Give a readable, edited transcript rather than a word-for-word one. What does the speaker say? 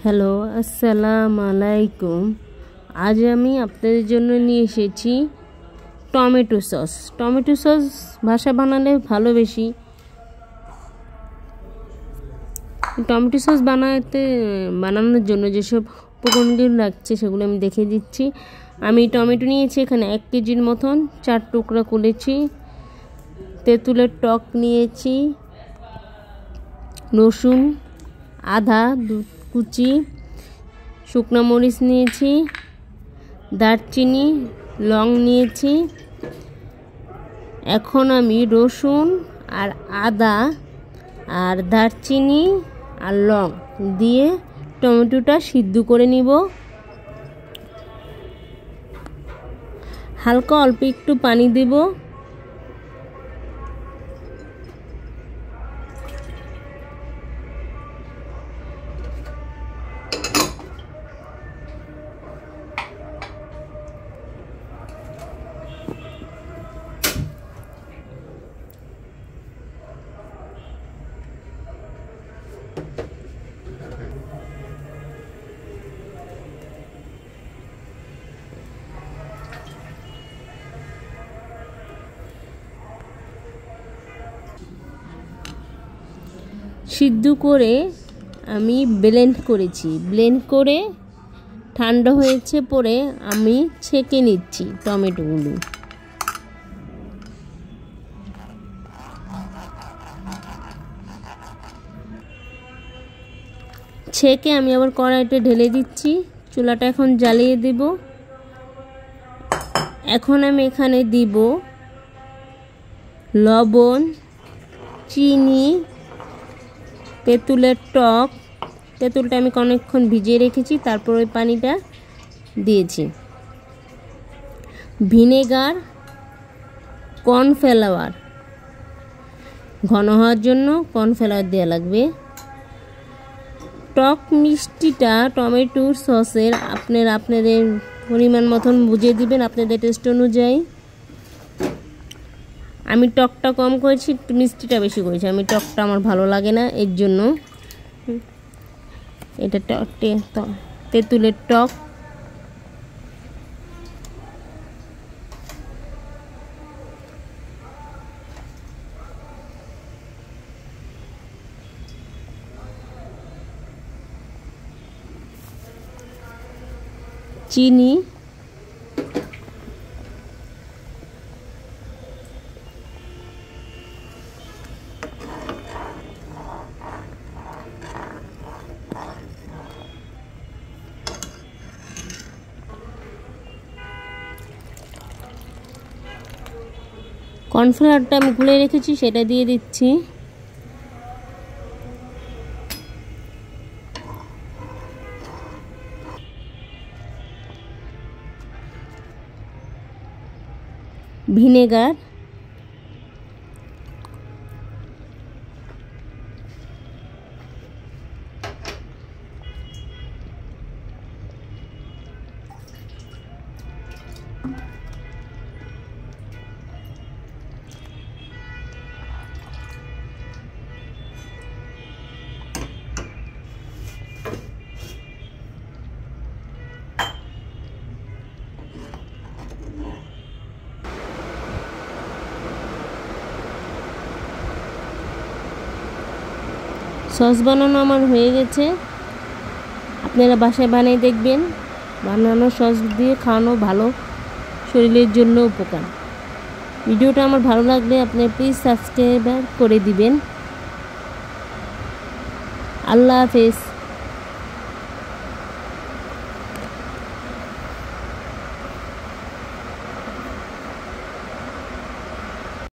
Hello, আসসালামু আলাইকুম। আজ আমি আপনাদের জন্য নিয়ে এসেছি টমেটো সস। টমেটো সস বাসায় বানালে ভালো বেশি। টমেটো সস বানানোর জন্য যেসব উপকরণগুলো লাগছে সেগুলো আমি দেখিয়ে দিচ্ছি। আমি টমেটো নিয়েছি এখানে 1 কেজির মতন, 4 টুকরা করেছি। তেঁতুলের টক নিয়েছি, রসুন আদা কুচি, শুকনো মরিচ নিয়েছি, দারচিনি লং নিয়েছি। এখন আমি রসুন আর আদা আর দারচিনি আর লং দিয়ে টমেটোটা সিদ্ধ করে নিব। হালকা অল্প একটু পানি দেব। সিদ্ধ করে আমি ব্লেন্ড করেছি। ব্লেন্ড করে ঠান্ডা হয়েছে পরে আমি ছেঁকে নিচ্ছি টমেটোগুলো। ছেঁকে আমি আবার কড়াইতে ঢেলে দিচ্ছি। চুলাটা এখন জ্বালিয়ে দেব। এখন আমি এখানে দিব লবণ, চিনি, তেঁতুলের টক। তেঁতুলটা আমি অনেকক্ষণ ভিজিয়ে রেখেছি, তারপর ওই পানিটা দিয়েছি। ভিনেগার, কর্নফ্লাওয়ার, ঘন হওয়ার জন্য কর্নফ্লাওয়ার দেওয়া লাগবে। টক মিষ্টিটা টমেটোর সসের আপনাদের পরিমাণ মতন বুঝিয়ে দিবেন, আপনাদের টেস্ট অনুযায়ী। আমি টকটা কম করেছি, মিষ্টিটা বেশি করেছি। আমি টকটা আমার ভালো লাগে না, এর জন্য। এটা তেঁতুলের টক। চিনি, কর্নফ্লাওয়ারটা আমি গুলে রেখেছি, সেটা দিয়ে দিচ্ছি। ভিনেগার, সস বানানো আমার হয়ে গেছে। আপনারা বাসায় বানিয়ে দেখবেন। বানানো সস দিয়ে খাওয়ানো ভালো, শরীরের জন্য উপকার। ভিডিওটা আমার ভালো লাগলে আপনারা প্লিজ সাবস্ক্রাইব করে দিবেন। আল্লাহ হাফেজ।